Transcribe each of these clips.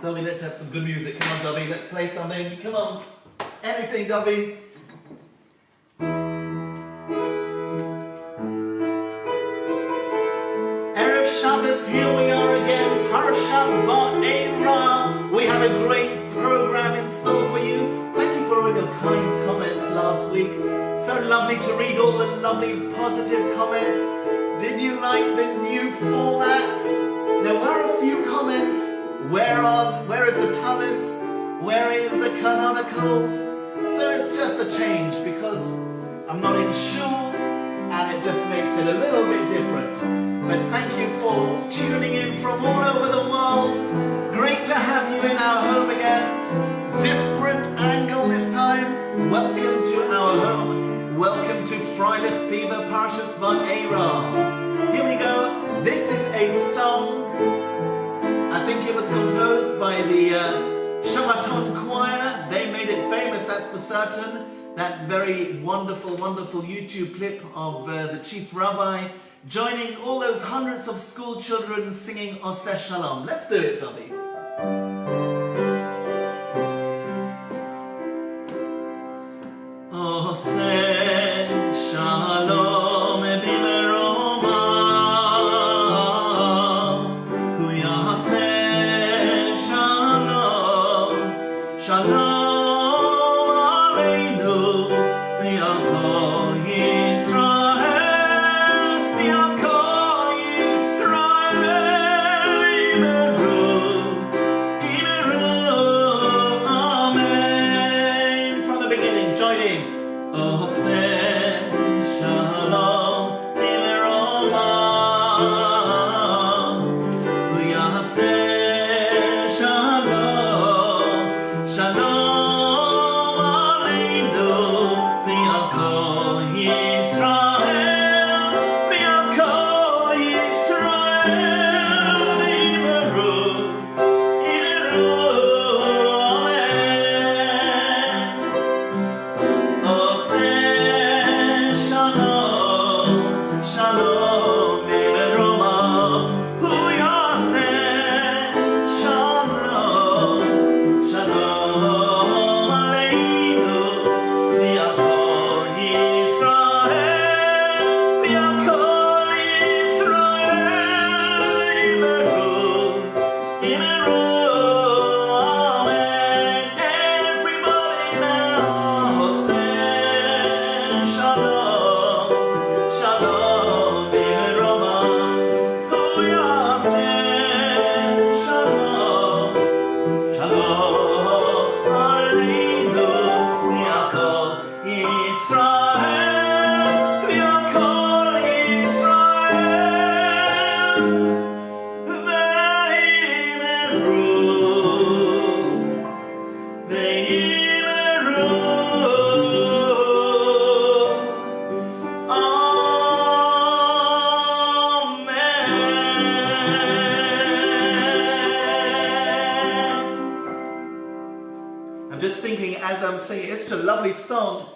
Dobby, let's have some good music. Come on, Dobby, let's play something. Come on. Anything, Dobby. Erev Shabbos, here we are again. Parashat Va'era. We have a great program in store for you. Thank you for all your kind comments last week. So lovely to read all the lovely positive comments. Did you like the new format? There were a few comments. Where is the Tallis? Where is the Canonicals? So it's just a change because I'm not in shul and it just makes it a little bit different. But thank you for tuning in from all over the world. Great to have you in our home again. Different angle this time. Welcome to our home. Welcome to Freilich Fever, Parshas Va'era. Here we go. This is a song. I think it was composed by the Shabbaton choir. They made it famous, that's for certain. That very wonderful, wonderful YouTube clip of the chief rabbi joining all those hundreds of school children singing Oseh Shalom. Let's do it, Dobby. Oseh Shalom b'meromav, hu yaseh shalom, shalom aleinu v'al kol Yisrael, v'al kol Yisrael, imeru, amen. From the beginning, join in. Oseh Shalom b'meromav, hu yaseh shalom, shalom aleinu v'al kol Yisrael, v'al kol Yisrael, imeru, amen. Oseh Shalom, Shalom b'meromav, hu yaseh Shalom, Shalom aleinu v'al kol Yisrael, v'al kol Yisrael, imeru, amen. Everybody now, Oseh Shalom, Shalom b'meromav, hu yaseh Shalom, Shalom aleinu v'al kol Yisrael, v'al kol Yisrael, v'yimeru, amen. I'm just thinking as I'm singing, it's such a lovely song.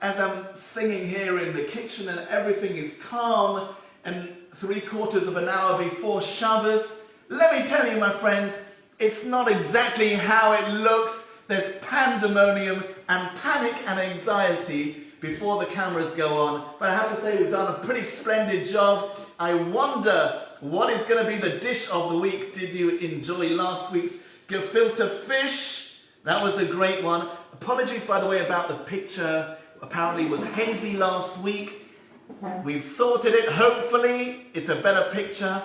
As I'm singing here in the kitchen and everything is calm and 3/4 of an hour before Shabbos, let me tell you, my friends, it's not exactly how it looks. There's pandemonium and panic and anxiety before the cameras go on. But I have to say we've done a pretty splendid job. I wonder what is going to be the dish of the week. Did you enjoy last week's gefilte fish? That was a great one. Apologies, by the way, about the picture. Apparently it was hazy last week. We've sorted it, hopefully. It's a better picture.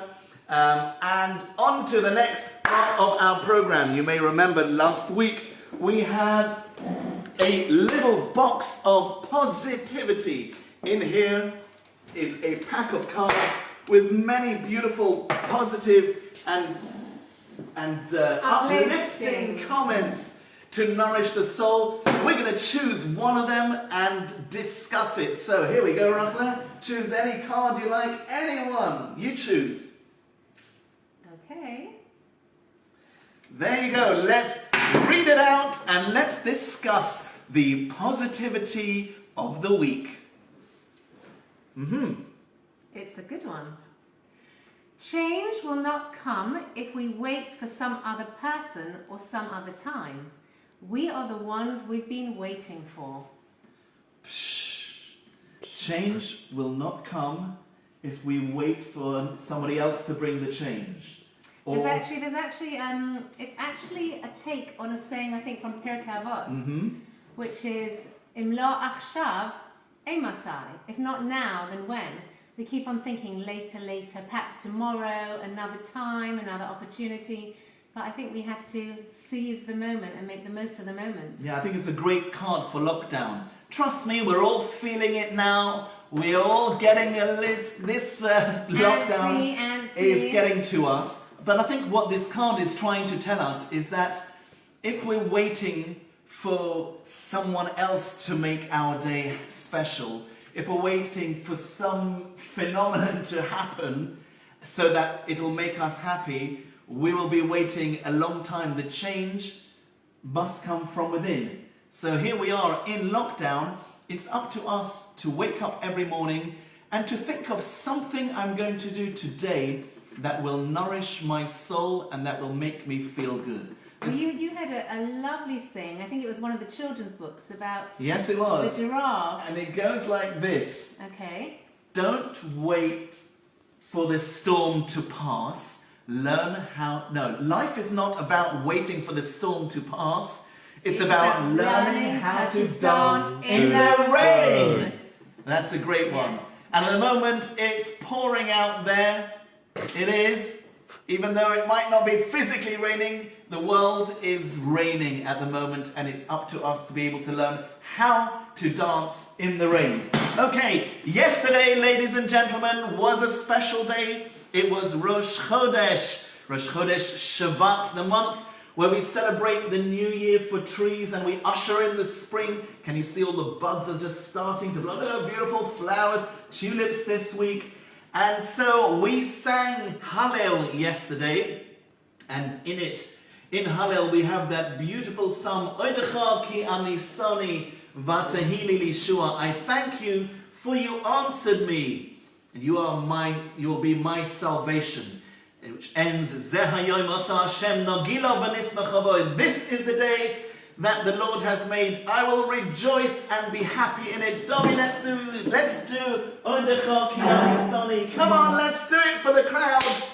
And on to the next part of our program. You may remember last week we had a little box of positivity. In here is a pack of cards with many beautiful positive and uplifting comments to nourish the soul. We're going to choose one of them and discuss it. So here we go, Rafa. Choose any card you like. Anyone. You choose. Okay. There you go. Let's read it out and let's discuss the positivity of the week. It's a good one. Change will not come if we wait for some other person or some other time. We are the ones we've been waiting for. Change will not come if we wait for somebody else to bring the change. There's actually, it's actually a take on a saying, I think, from Pirkei Avot, which is, Im lo achshav, emasai. If not now, then when? We keep on thinking later, perhaps tomorrow, another time, another opportunity. But I think we have to seize the moment and make the most of the moment. Yeah, I think it's a great card for lockdown. Trust me, we're all feeling it now. We're all getting this lockdown is getting to us. But I think what this card is trying to tell us is that if we're waiting for someone else to make our day special, if we're waiting for some phenomenon to happen so that it'll make us happy, we will be waiting a long time. The change must come from within. So here we are in lockdown. It's up to us to wake up every morning and to think of something I'm going to do today that will nourish my soul and that will make me feel good. Well, you had a lovely saying, I think it was one of the children's books about Yes, it was. The giraffe. And it goes like this. Okay. Don't wait for the storm to pass. Life is not about waiting for the storm to pass. It's about learning how to dance in the rain. That's a great one. Yes. And at the moment, it's pouring out there. It is. Even though it might not be physically raining, the world is raining at the moment, and it's up to us to be able to learn how to dance in the rain. Okay, yesterday, ladies and gentlemen, was a special day. It was Rosh Chodesh Shabbat, the month where we celebrate the new year for trees and we usher in the spring. Can you see all the buds are just starting to blow? Look at the beautiful flowers, tulips this week. And so we sang Hallel yesterday, and in Hallel we have that beautiful psalm, Oidecha ki anisani vatahili lishua. I thank you for you answered me, and you will be my salvation. Which ends, This is the day that the Lord has made. I will rejoice and be happy in it. Domi, let's do Oidecha ki anisani. Come on, let's do it for the crowds.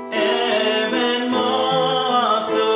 Even more so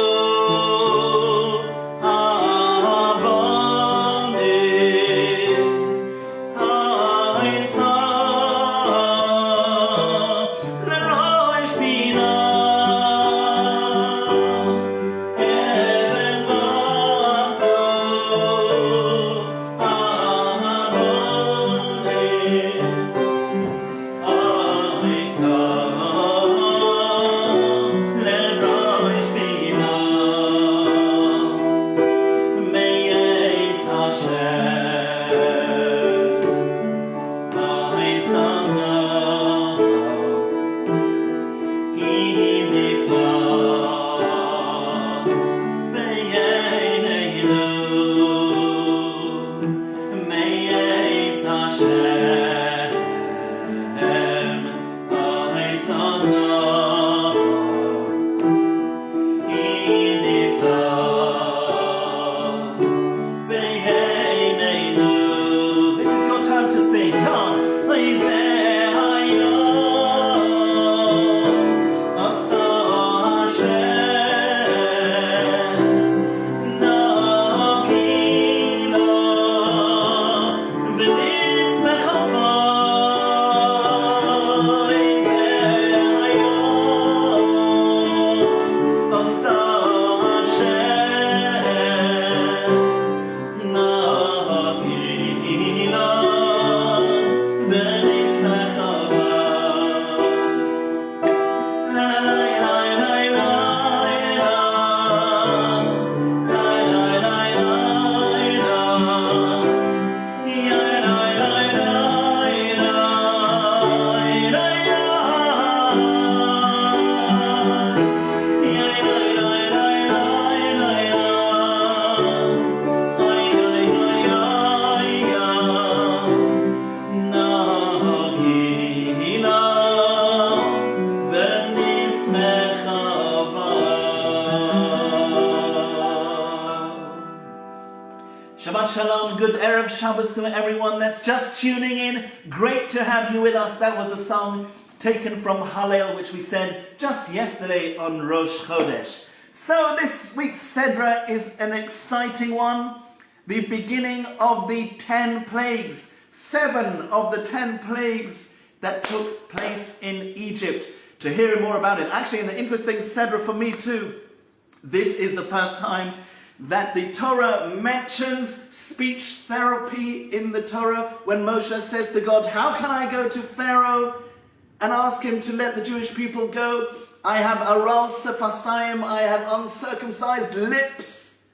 Shabbat Shalom, good Erev Shabbos to everyone that's just tuning in. Great to have you with us. That was a song taken from Hallel, which we said just yesterday on Rosh Chodesh. So this week's Sedra is an exciting one. The beginning of the 10 plagues. 7 of the 10 plagues that took place in Egypt. To hear more about it, actually an interesting Sedra for me too. This is the first time that the Torah mentions speech therapy in the Torah when Moshe says to God, how can I go to Pharaoh and ask him to let the Jewish people go? I have aral sepasayim, I have uncircumcised lips.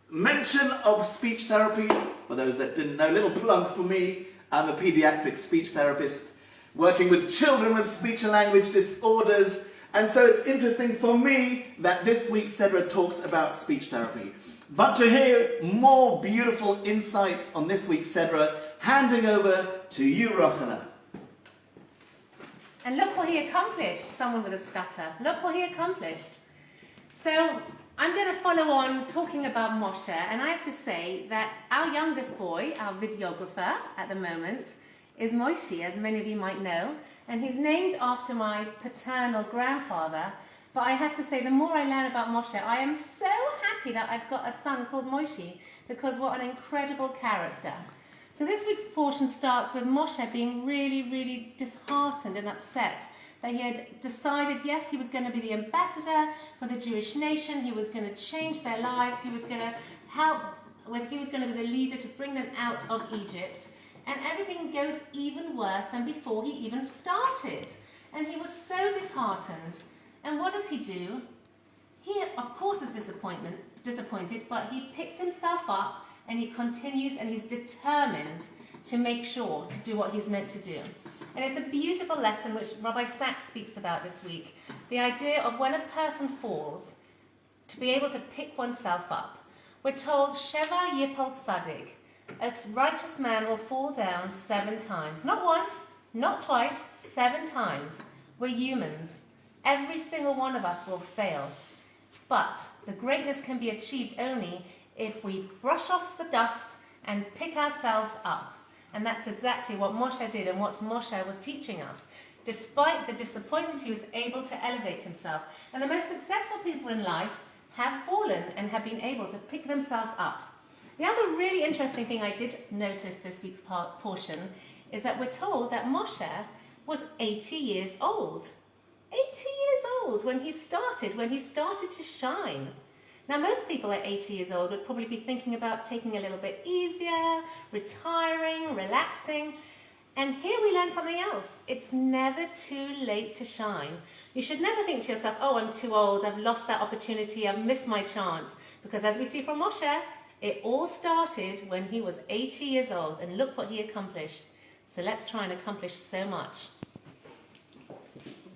Mention of speech therapy, for those that didn't know, little plug for me, I'm a pediatric speech therapist working with children with speech and language disorders. And so it's interesting for me that this week's Sedra talks about speech therapy. But to hear more beautiful insights on this week's Sedra, handing over to you, Rochana. And look what he accomplished, someone with a stutter. Look what he accomplished. So I'm going to follow on talking about Moshe, and I have to say that our youngest boy, our videographer at the moment, is Moshe, as many of you might know. And he's named after my paternal grandfather. But I have to say, the more I learn about Moshe, I am so happy that I've got a son called Moshe, because what an incredible character. So this week's portion starts with Moshe being really, really disheartened and upset that he had decided, yes, he was going to be the ambassador for the Jewish nation, he was going to change their lives, he was going to help, he was going to be the leader to bring them out of Egypt. And everything goes even worse than before he even started. And he was so disheartened. And what does he do? He, of course, is disappointed, but he picks himself up and he continues and he's determined to make sure to do what he's meant to do. And it's a beautiful lesson which Rabbi Sachs speaks about this week. The idea of when a person falls, to be able to pick oneself up. We're told, Sheva Yipol Tzadik. A righteous man will fall down 7 times. Not once, not twice, 7 times. We're humans. Every single one of us will fail. But the greatness can be achieved only if we brush off the dust and pick ourselves up. And that's exactly what Moshe did and what Moshe was teaching us. Despite the disappointment, he was able to elevate himself. And the most successful people in life have fallen and have been able to pick themselves up. The other really interesting thing I did notice this week's portion is that we're told that Moshe was 80 years old. 80 years old when he started to shine. Now most people at 80 years old would probably be thinking about taking a little bit easier, retiring, relaxing. And here we learn something else. It's never too late to shine. You should never think to yourself, oh, I'm too old, I've lost that opportunity, I've missed my chance. Because as we see from Moshe, it all started when he was 80 years old, and look what he accomplished. So let's try and accomplish so much.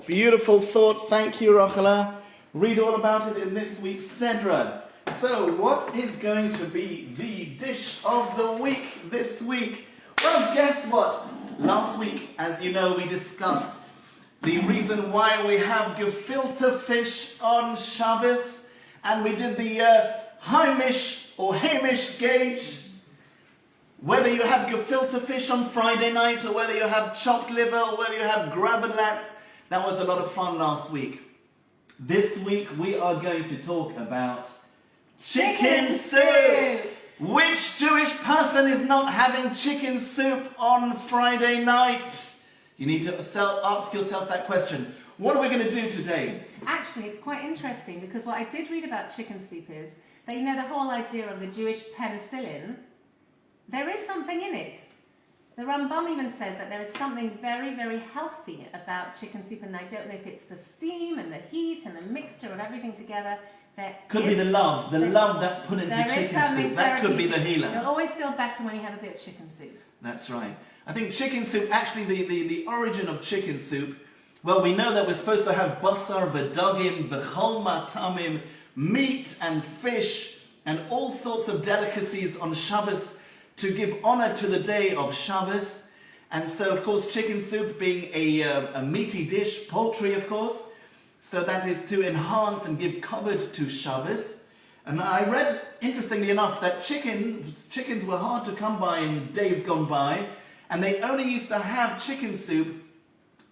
Beautiful thought. Thank you, Rochela. Read all about it in this week's Sedra. So, what is going to be the dish of the week this week? Well, guess what? Last week, as you know, we discussed the reason why we have gefilte fish on Shabbos, and we did the Heimish or Hamish gauge, whether you have gefilte fish on Friday night, or whether you have chopped liver, or whether you have grabbedlats. That was a lot of fun last week. This week we are going to talk about chicken soup. Which Jewish person is not having chicken soup on Friday night? You need to ask yourself that question. What are we going to do today? Actually, it's quite interesting, because what I did read about chicken soup is that, you know, the whole idea of the Jewish penicillin, there is something in it. The Rambam even says that there is something very, very healthy about chicken soup, and I don't know if it's the steam and the heat and the mixture of everything together. Could be the love that's put into chicken soup. That could be the healer. You'll always feel better when you have a bit of chicken soup. That's right. I think chicken soup, actually the origin of chicken soup, well, we know that we're supposed to have basar v'dagim v'chol matamim, meat and fish and all sorts of delicacies on Shabbos to give honor to the day of Shabbos. And so, of course, chicken soup being a meaty dish, poultry, of course, so that is to enhance and give kavod to Shabbos. And I read, interestingly enough, that chickens were hard to come by in days gone by, and they only used to have chicken soup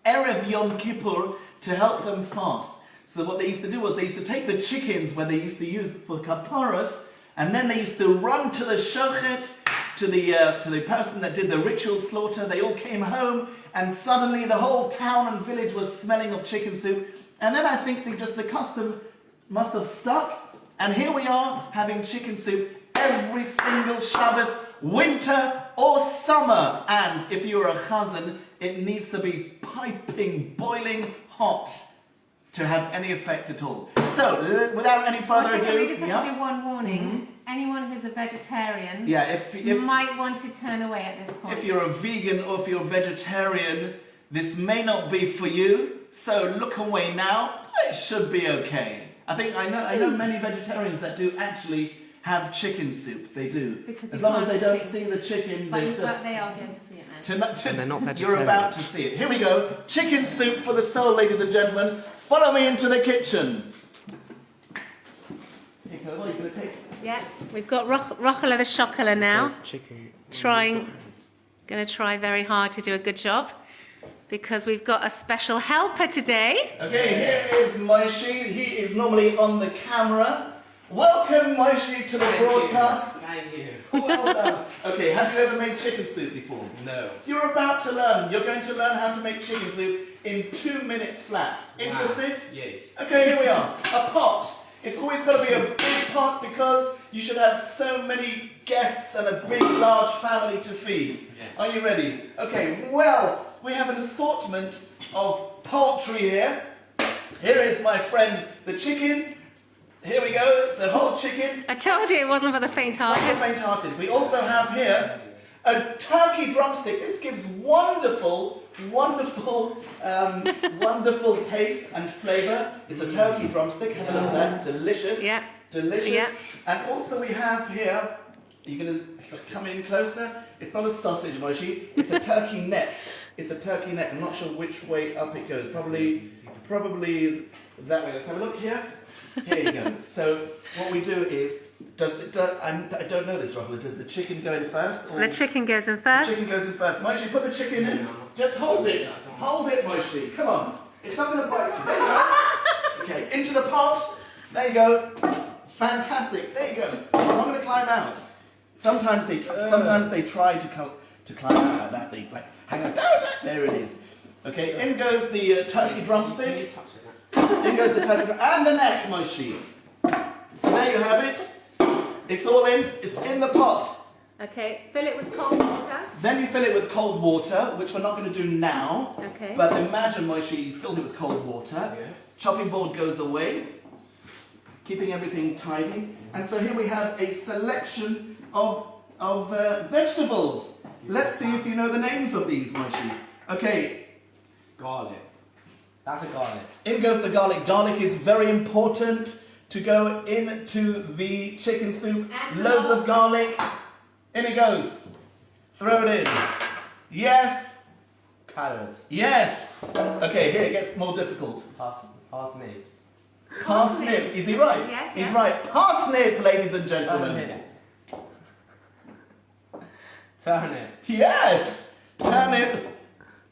Erev Yom Kippur to help them fast. So what they used to do was they used to take the chickens where they used to use for kapparas, and then they used to run to the shochet, to the person that did the ritual slaughter. They all came home, and suddenly the whole town and village was smelling of chicken soup. And then I think the custom must have stuck, and here we are having chicken soup every single Shabbos, winter or summer. And if you're a chazan, it needs to be piping, boiling hot to have any effect at all. So, without any further ado, we just have to do one warning. Anyone who's a vegetarian if might want to turn away at this point. If you're a vegan or if you're a vegetarian, this may not be for you. So look away now. It should be okay. I know many vegetarians that do actually have chicken soup. They do. Because as long as they don't see the chicken, but they are going to see it now. And they're not vegetarian. You're about to see it. Here we go. Chicken soup for the soul, ladies and gentlemen. Follow me into the kitchen. Here, you're going to take. Yeah, we've got Rochela the Shokela now. Chicken. Going to try very hard to do a good job, because we've got a special helper today. Okay, here is Moshe. He is normally on the camera. Welcome, Moshe, to the broadcast. Thank you. Well done. Okay, have you ever made chicken soup before? No. You're about to learn. You're going to learn how to make chicken soup in 2 minutes flat. Interested? Wow. Yes. Okay, here we are. A pot. It's always got to be a big pot because you should have so many guests and a big, large family to feed. Yeah. Are you ready? Okay, well, we have an assortment of poultry here. Here is my friend, the chicken. Here we go, it's a whole chicken. I told you it wasn't for the faint-hearted. Not for the faint-hearted. We also have here a turkey drumstick. This gives wonderful taste and flavour. It's a turkey drumstick. Have a look at that. Delicious. Yeah. Delicious. Yeah. And also we have here, are you going to come in closer? It's not a sausage, Moshe. It's a turkey neck. It's a turkey neck. I'm not sure which way up it goes. Probably that way. Let's have a look here. Here you go. So what we do is, I don't know this, Rochela. Does the chicken go in first? Or The chicken goes in first. The chicken goes in first. Moshe, put the chicken in. Just hold it. Hold it, Moshe. Come on. It's not going to bite you. There you go. Okay, into the pot. There you go. Fantastic. There you go. I'm going to climb out. Sometimes they try to climb out like that. They hang on. There it is. Okay, in goes the turkey drumstick. In goes the turkey and the neck, Moshe. So there you have it. It's all in. It's in the pot. Okay, fill it with cold water. Then you fill it with cold water, which we're not going to do now. Okay. But imagine, Moshe, you fill it with cold water. Yeah. Chopping board goes away, keeping everything tidy. And so here we have a selection of vegetables. Let's see if you know the names of these, Moshe. Okay. Garlic. That's a garlic. In goes the garlic. Garlic is very important to go into the chicken soup. Loads of garlic. In it goes. Throw it in. Yes. Carrot. Yes. Okay, here it gets more difficult. Parsnip. Parsnip. Is he right? Yes, He's yes. right. Parsnip, ladies and gentlemen. Turnip. Yes. Turnip.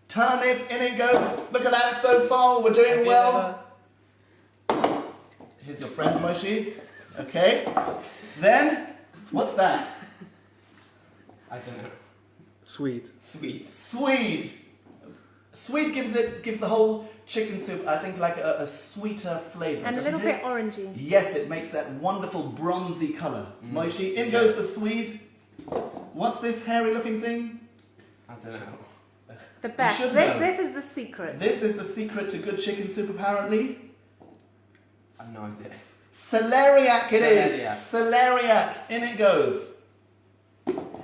Turnip. In it goes. Look at that so far. We're doing well. Here's your friend, Moshe. Okay. Then, what's that? I don't know. Sweet. Sweet. Sweet. Sweet gives the whole chicken soup, I think, like a sweeter flavour. And a little bit orangey. Yes, it makes that wonderful bronzy colour. Moshe, in goes the Swede. What's this hairy looking thing? I don't know. The best. should know. This is the secret. This is the secret to good chicken soup, apparently. I have no idea. Celeriac it is. Celeriac. Celeriac. In it goes.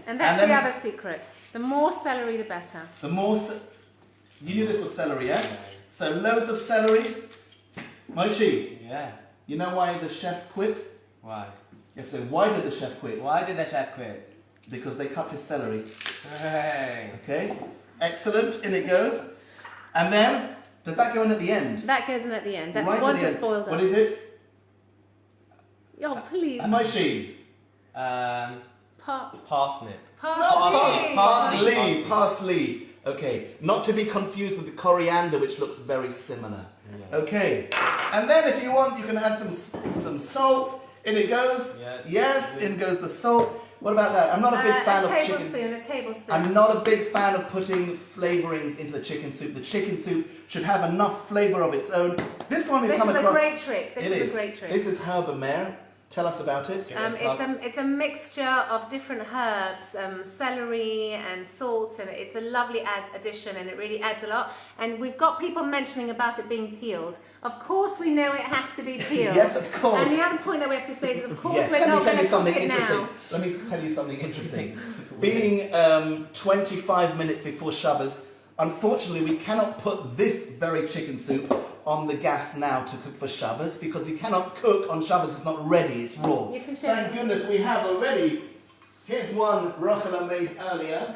And that's then- the other secret. The more celery, the better. The more... You knew this was celery, yes? So loads of celery. Moshe, Yeah. you know why the chef quit? Why? You have to say, why did the chef quit? Why did the chef quit? Because they cut his celery. Hey. Okay? Excellent. In it goes. And then, does that go in at the end? That goes in at the end. That's Right at once the it's end. boiled What up. is it? Oh, please. Moshe. Parsnip. Parsley. Parsley. Parsley. Okay. Not to be confused with the coriander, which looks very similar. Yes. Okay. And then if you want, you can add some salt. In it goes. Yeah. Yes, in goes the salt. What about that? I'm not a big fan of chicken. A tablespoon. I'm not a big fan of putting flavorings into the chicken soup. The chicken soup should have enough flavor of its own. This one we've This come is a across. great trick. This It is a great trick. This is herb mare. Tell us about it. It's a mixture of different herbs, celery and salt, and it's a lovely addition, and it really adds a lot. And we've got people mentioning about it being peeled. Of course, we know it has to be peeled. Yes, of course. And the other point that we have to say is, of course, Yes, we're let me not tell going you to cook something it interesting. now. Let me tell you something interesting. Being 25 minutes before Shabbos, unfortunately, we cannot put this very chicken soup on the gas now to cook for Shabbos because you cannot cook on Shabbos. It's not ready. It's raw. You can share. Thank goodness we have already. Here's one Rachela made earlier.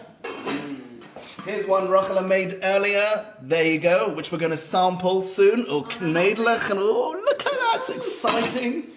Here's one Rachela made earlier. There you go, which we're going to sample soon. Oh, knedlich, and oh, look at that! It's exciting.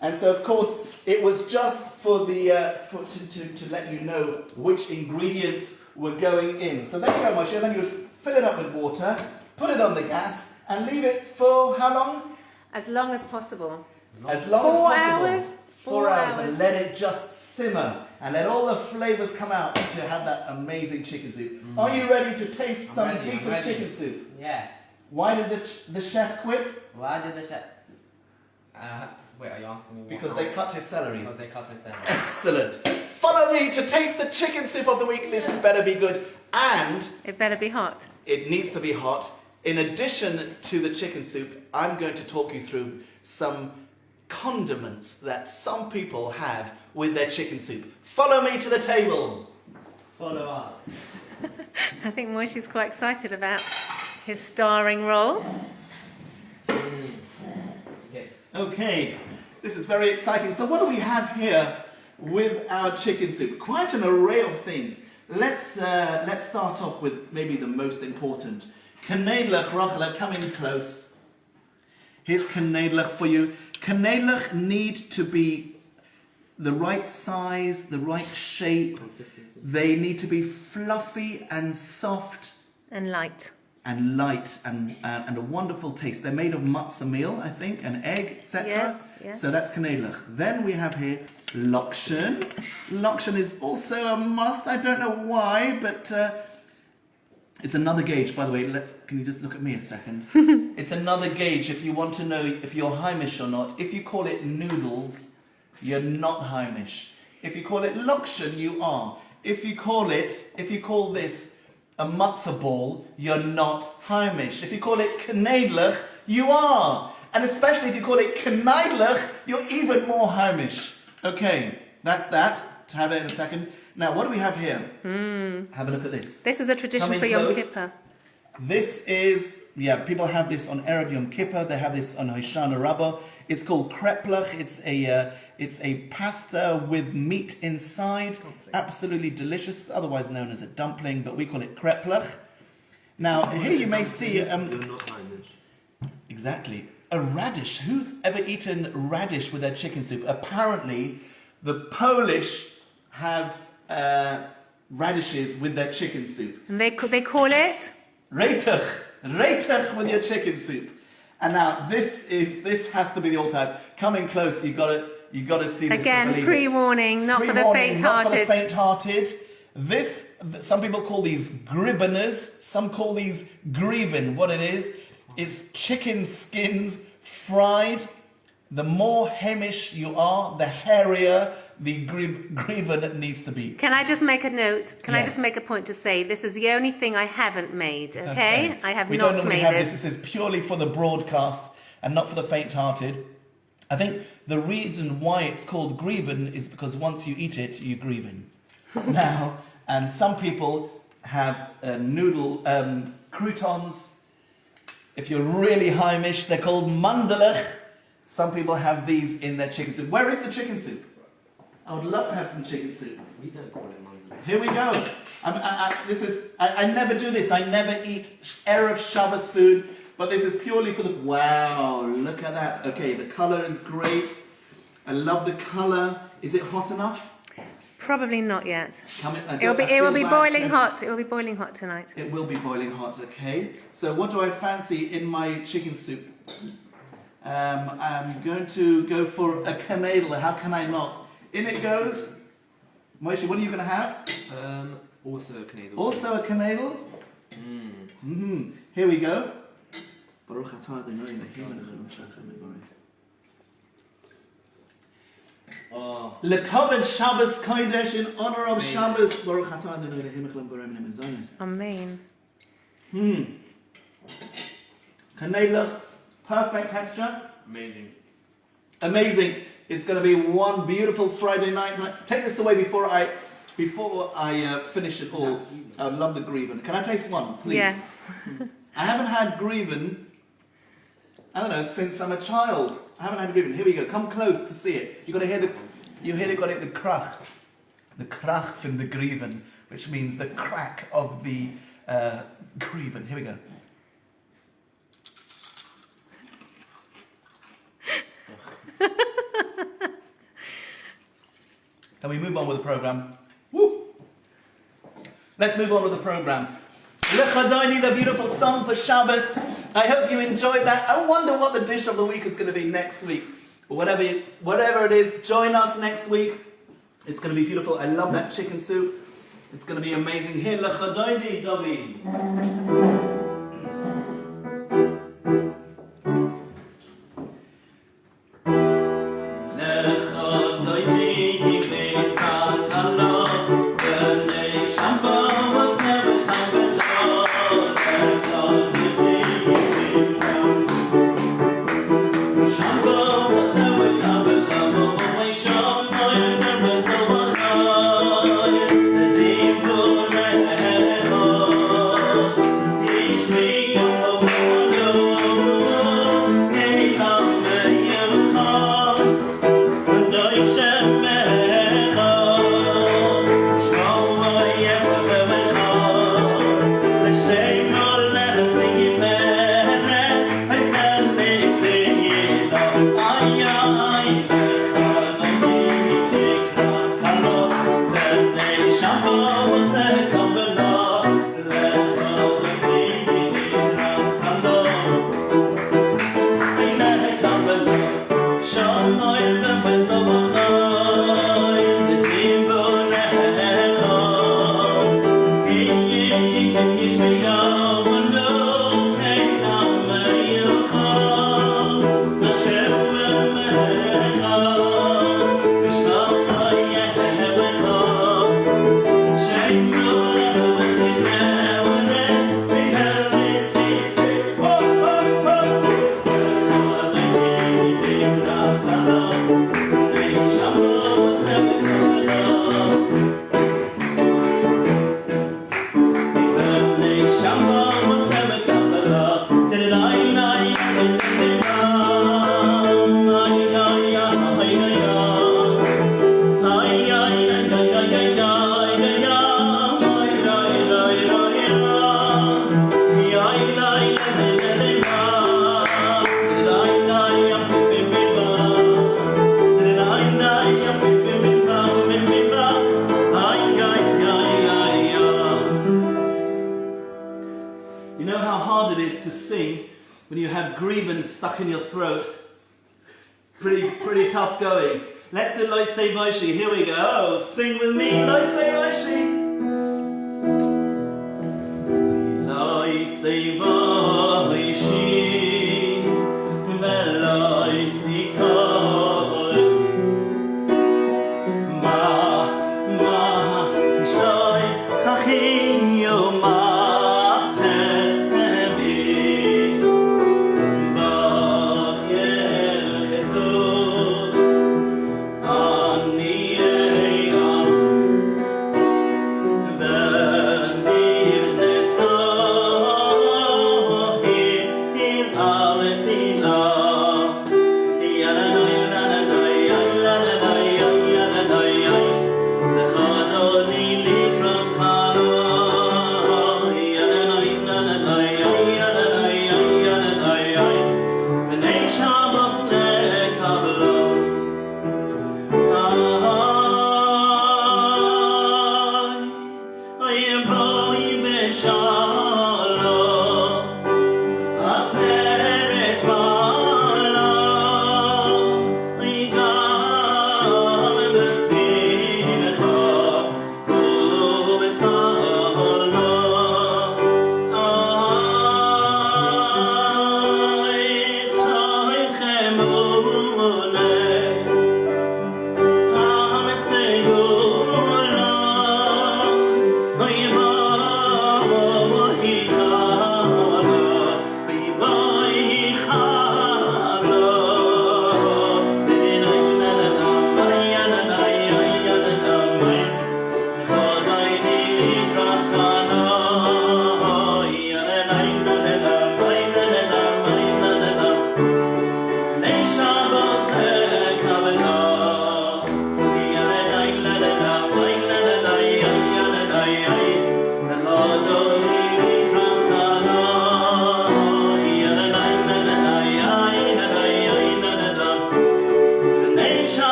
And so, of course, it was just for the to let you know which ingredients were going in. So there you go, Moshe. Then you fill it up with water, put it on the gas, and leave it for how long? As long as possible. As long as 4 possible. hours. 4 hours, and let it just simmer and let all the flavors come out to have that amazing chicken soup. Are you ready to taste I'm some ready, I'm decent ready. chicken soup? Yes. Why did the chef quit? Why did the chef... wait, are you asking me Because what? they cut his celery. Oh, they cut his celery. Excellent. Follow me to taste the chicken soup of the week. This better be good. And It better be hot. it needs to be hot. In addition to the chicken soup, I'm going to talk you through some condiments that some people have with their chicken soup. Follow me to the table. Follow us. I think Moishe's quite excited about his starring role. Yes. Okay, this is very exciting. So what do we have here with our chicken soup? Quite an array of things. Let's start off with maybe the most important. Knedlich, Rachela, come in close. Here's knedlich for you. Knedlich need to be the right size, the right shape. Consistency. They need to be fluffy and soft And light. and light and a wonderful taste. They're made of matzah meal, I think, an egg, etc. Yes, yes. So that's knedlich. Then we have here lokshen. Lokshen is also a must. I don't know why, but it's another gauge. By the way, can you just look at me a second? It's another gauge if you want to know if you're Heimish or not. If you call it noodles, you're not Heimish. If you call it lokshen, you are. If you call this a matzah ball, you're not Heimish. If you call it knedlich, you are. And especially if you call it knedlich, you're even more Heimish. Okay, that's that. To have it in a second. Now, what do we have here? Have a look at this. This is a tradition Coming for Yom close. Kippur. This is, people have this on Erev Yom Kippur. They have this on Hoshana Rabbah. It's called kreplach. It's a pasta with meat inside. Absolutely delicious, otherwise known as a dumpling, but we call it kreplach. Now, here you may see... You're not Irish. Exactly. A radish. Who's ever eaten radish with their chicken soup? Apparently, the Polish have radishes with their chicken soup. And they call it? Reitach. Reitach with your chicken soup. And now this has to be the all-time. Coming close, you gotta see this. Again, pre-warning, not for the Pre-warning, not for the faint-hearted. faint-hearted. Some people call these gribbeners, some call these grieven. What it is chicken skins fried, the more Hamish you are, the hairier the griven needs to be. Can I just make a note? Can I just Yes. make a point to say this is the only thing I haven't made, okay? I have We not don't normally made have it. this. This is purely for the broadcast and not for the faint-hearted. I think the reason why it's called griven is because once you eat it, you grieven. Now, and some people have noodle croutons. If you're really Heimish, they're called mandalach. Some people have these in their chicken soup. Where is the chicken soup? I would love to have some chicken soup. We don't call it mandalay. Here we go. I never do this. I never eat Erev Shabbos food, but this is purely for the... Wow, look at that. Okay, the colour is great. I love the colour. Is it hot enough? Probably not yet. It It will be boiling hot. It will be boiling hot tonight. It will be boiling hot, okay. So what do I fancy in my chicken soup? I'm going to go for a canadle. How can I not? In it goes. Moshe, what are you going to have? Also a Canadian. Also a canadle. Here we go. Oh, Lekavod Shabbos Kodesh in honor of Shabbos. Baruch atah Adonai Eloheinu melech haolam v'amein. Amen. Canadle, perfect texture. amazing. Amazing. It's going to be one beautiful Friday night tonight. Take this away before I finish it all. I love the griven. Can I taste one, please? Yes. I haven't had griven, I don't know, since I'm a child. I haven't had griven. Here we go. Come close to see it. You've got to hear the krach. The krach from the griven, which means the crack of the griven. Here we go. Can we move on with the program? Woo! Let's move on with the program. Lechadaini, the beautiful song for Shabbos. I hope you enjoyed that. I wonder what the dish of the week is going to be next week. But whatever it is, join us next week. It's going to be beautiful. I love that chicken soup. It's going to be amazing. Here, Lechadaini, David. You know how hard it is to sing when you have grievance stuck in your throat? Pretty tough going. Let's do Loisei Vaishi. Here we go. Sing with me, Loisei Vaishi. Loisei Vaishi. Veloisei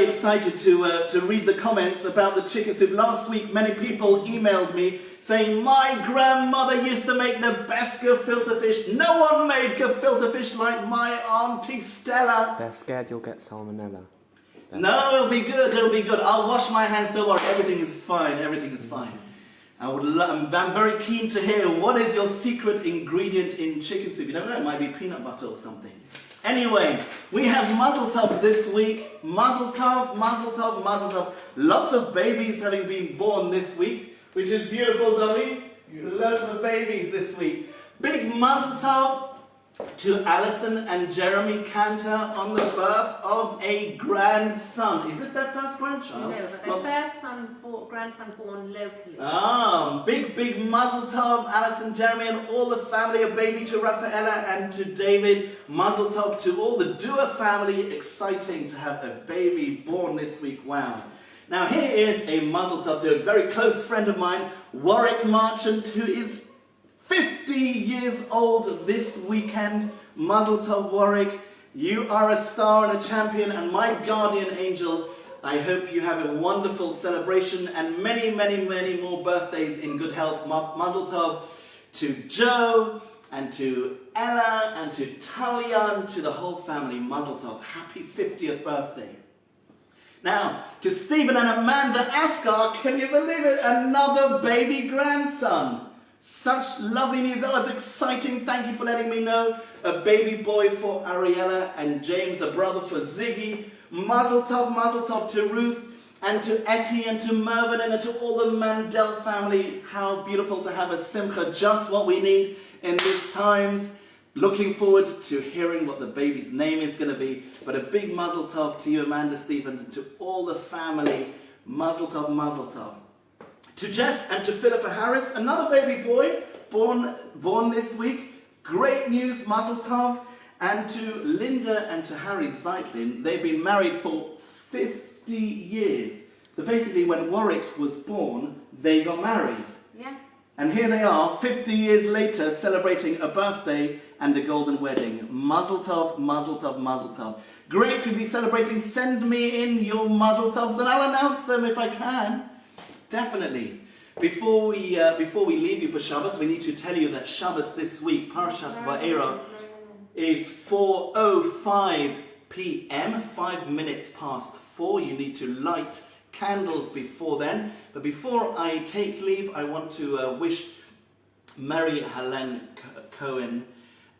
very excited to read the comments about the chicken soup. Last week, many people emailed me saying, my grandmother used to make the best gefilte fish. No one made gefilte fish like my Auntie Stella. They're scared you'll get salmonella. No, it'll be good, it'll be good. I'll wash my hands, don't worry, everything is fine, everything is fine. I'm very keen to hear, what is your secret ingredient in chicken soup? You never know, it might be peanut butter or something. Anyway, we have mazel tov this week. Mazel tov, mazel tov, mazel tov. Lots of babies having been born this week, which is beautiful, Dolly. Loads of babies this week. Big mazel tov to Alison and Jeremy Cantor on the birth of a grandson. Is this their first grandchild? No, but their first grandson born locally. Big mazel tov, Alison, Jeremy, and all the family. A baby to Rafaela and to David. Mazel tov to all the Dua family. Exciting to have a baby born this week. Wow. Now here is a mazel tov to a very close friend of mine, Warwick Marchant, who is 50 years old this weekend. Mazel tov, Warwick. You are a star and a champion and my guardian angel. I hope you have a wonderful celebration and many, many, many more birthdays in good health. Mazel tov to Joe and to Ella and to Talia and to the whole family. Mazel tov. Happy 50th birthday. Now, to Stephen and Amanda Ascar, can you believe it? Another baby grandson. Such lovely news. That was exciting. Thank you for letting me know. A baby boy for Ariella and James, a brother for Ziggy. Mazel tov to Ruth and to Etty and to Mervyn and to all the Mandel family. How beautiful to have a simcha, just what we need in these times. Looking forward to hearing what the baby's name is going to be. But a big mazel tov to you, Amanda, Stephen, and to all the family. Mazel tov, mazel tov. To Jeff and to Philippa Harris, another baby boy born this week. Great news, mazel tov. And to Linda and to Harry Zeitlin, they've been married for 50 years. So basically when Warwick was born, they got married. Yeah. And here they are, 50 years later, celebrating a birthday and a golden wedding. Mazel tov, mazel tov, mazel tov. Great to be celebrating. Send me in your mazel tovs and I'll announce them if I can. Definitely. Before we leave you for Shabbos, we need to tell you that Shabbos this week, Parshas Va'era, is 4:05 p.m., 5 minutes past 4. You need to light candles before then. But before I take leave, I want to wish Mary Helen Cohen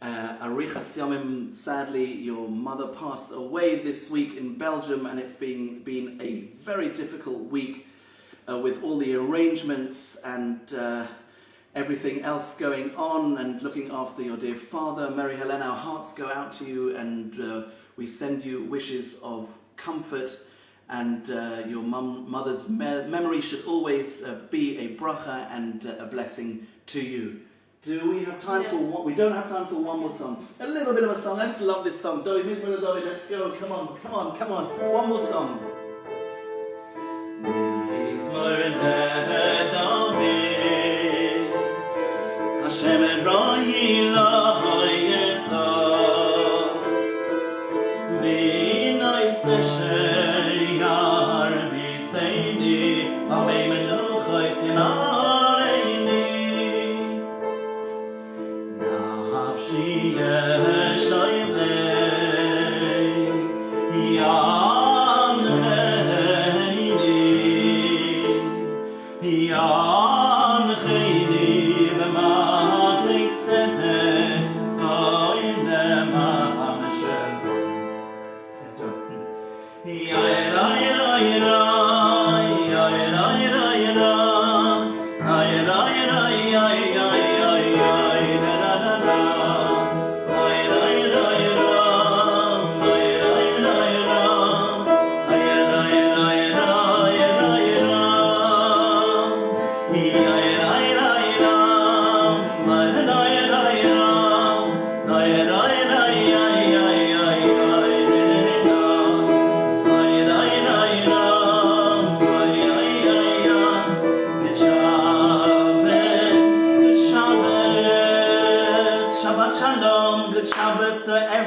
Arichas Yomim. Sadly, your mother passed away this week in Belgium, and it's been a very difficult week with all the arrangements and everything else going on and looking after your dear father. Mary Helen, our hearts go out to you and we send you wishes of comfort, and your mother's memory should always be a bracha and a blessing to you. Do we have time for one? We don't have time for one more song. A little bit of a song. I just love this song. Doi, Mizmor Doi, let's go. Come on, come on, come on. One more song. Mizmor David, Hashem Erohi lo yechzor, v'inois l'sheyar b'seini, amei menuchos yinareini, nafshi yeshoivei, Yancheni v'matlit tzedek, oy lema'am Hashem.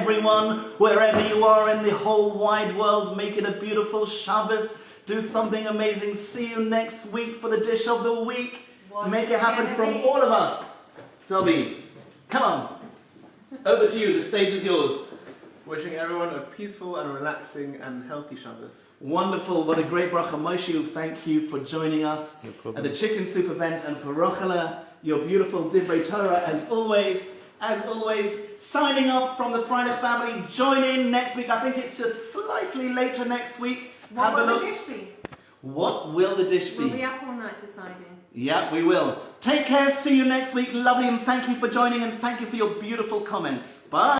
everyone, wherever you are in the whole wide world. Make it a beautiful Shabbos. Do something amazing. See you next week for the dish of the week. Make it happen from all of us. Dobby, come on. Over to you. The stage is yours. Wishing everyone a peaceful and relaxing and healthy Shabbos. Wonderful. What a great bracha. Moshe, thank you for joining us at the Chicken Soup event, and for Rochela, your beautiful Divrei Torah as always. Signing off from the Freilich family. Join in next week. I think it's just slightly later next week. What will the dish be? What will the dish be? We'll be up all night deciding. Yeah, we will. Take care. See you next week. Lovely, and thank you for joining, and thank you for your beautiful comments. Bye.